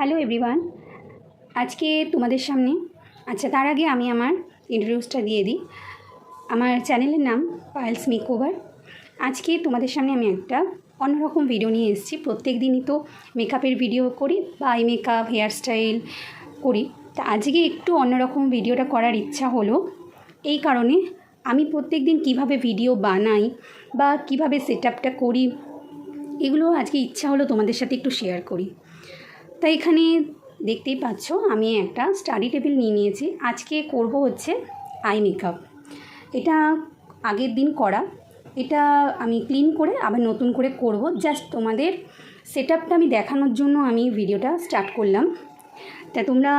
Hello everyone, আজকে তোমাদের সামনে তার আগে আমি আমার ইন্ট্রোডিউসটা দিয়ে দিই। আমার চ্যানেলের নাম পায়েলস মেকওভার। আজকে তোমাদের সামনে আমি একটা অন্যরকম ভিডিও নিয়ে এসেছি। প্রত্যেক দিনই তো মেকআপের ভিডিও করি বা আই মেকআপ, হেয়ার স্টাইল করি। তা আজকে একটু অন্যরকম ভিডিওটা করার ইচ্ছা হলো। এই কারণে আমি প্রত্যেক দিন কীভাবে ভিডিও বানাই বা কীভাবে সেট আপটা করি, এগুলো আজকে ইচ্ছা হলো তোমাদের সাথে একটু শেয়ার করি। তাই এখানে দেখতেই পাচ্ছ আমি একটা স্টাডি টেবিল নিয়ে নিয়েছি। আজকে করব হচ্ছে আই মেকআপ। এটা আগের দিন করা, এটা আমি ক্লিন করে আবার নতুন করে করব। জাস্ট তোমাদের সেট আপটা আমি দেখানোর জন্য আমি ভিডিওটা স্টার্ট করলাম। তা তোমরা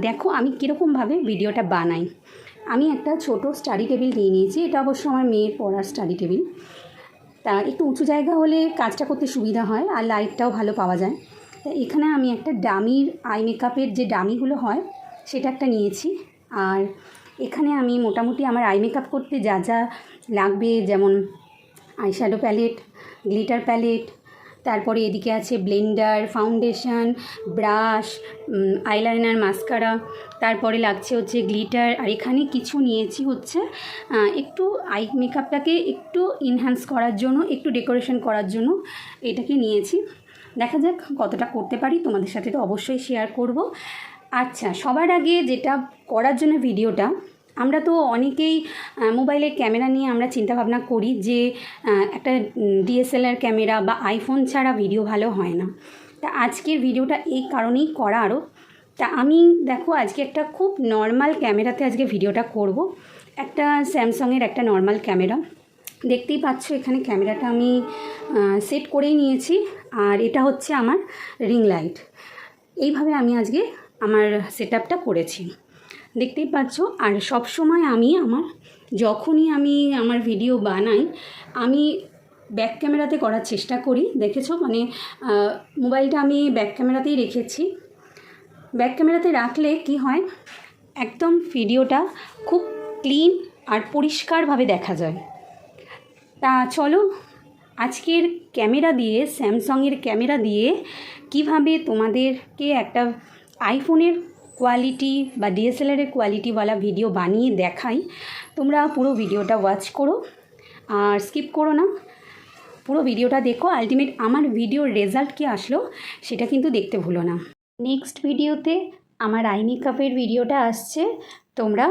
দেখো আমি কীরকমভাবে ভিডিওটা বানাই। আমি একটা ছোট স্টাডি টেবিল নিয়ে নিয়েছি। এটা অবশ্য আমার মেয়ের পড়ার স্টাডি টেবিল। তা একটু উঁচু জায়গা হলে কাজটা করতে সুবিধা হয় আর লাইটটাও ভালো পাওয়া যায়। তা এখানে আমি একটা ডামির আই মেকআপের যে ডামিগুলো হয় সেটা একটা নিয়েছি। আর এখানে আমি মোটামুটি আমার আই মেকআপ করতে যা যা লাগবে, যেমন আইশ্যাডো প্যালেট, গ্লিটার প্যালেট, তারপরে এদিকে আছে Blender, foundation, brush, eyeliner, mascara, তারপরে লাগছে হচ্ছে গ্লিটার। আর এখানে কিছু নিয়েছি হচ্ছে একটু আই মেকআপটাকে একটু এনহ্যান্স করার জন্য, একটু ডেকোরেশন করার জন্য এটাকে নিয়েছি। দেখা যাক কতটা করতে পারি, তোমাদের সাথে তো অবশ্যই শেয়ার করব। আচ্ছা, সবার আগে যেটা করার জন্য ভিডিওটা, আমরা তো অনেকেই মোবাইলের ক্যামেরা নিয়ে আমরা চিন্তাভাবনা করি যে একটা ডিএসএলআর ক্যামেরা বা আইফোন ছাড়া ভিডিও ভালো হয় না। তা আজকের ভিডিওটা এই কারণেই করা আরও। তা আমি দেখো আজকে একটা খুব নর্মাল ক্যামেরাতে আজকে ভিডিওটা করব। একটা স্যামসাংয়ের একটা নর্মাল ক্যামেরা, দেখতেই পাচ্ছ এখানে ক্যামেরাটা আমি সেট করেই নিয়েছি। আর এটা হচ্ছে আমার রিং লাইট। এইভাবে আমি আজকে আমার সেট আপটা করেছি, দেখতেই পাচ্ছ। আর সব সময় আমি যখনই আমি আমার ভিডিও বানাই আমি ব্যাক ক্যামেরাতে করার চেষ্টা করি। দেখেছো, মানে মোবাইলটা আমি ব্যাক ক্যামেরাতেই রেখেছি। ব্যাক ক্যামেরাতে রাখলে কি হয়, একদম ভিডিওটা খুব ক্লিন আর পরিষ্কারভাবে দেখা যায়। তা চলো আজকের ক্যামেরা দিয়ে, স্যামসাংয়ের ক্যামেরা দিয়ে কিভাবে তোমাদেরকে একটা আইফোনের কোয়ালিটি বা ডিএসএলআরের কোয়ালিটিওয়ালা ভিডিও বানিয়ে দেখাই। তোমরা পুরো ভিডিওটা ওয়াচ করো আর স্কিপ করো না, পুরো ভিডিওটা দেখো। আলটিমেট আমার ভিডিওর রেজাল্ট কী আসলো সেটা কিন্তু দেখতে ভুলো না। নেক্সট ভিডিওতে আমার আই মেকআপের ভিডিওটা আসছে, তোমরা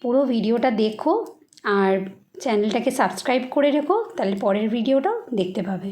পুরো ভিডিওটা দেখো আর চ্যানেলটাকে সাবস্ক্রাইব করে রেখো, তাহলে পরের ভিডিওটাও দেখতে পাবে।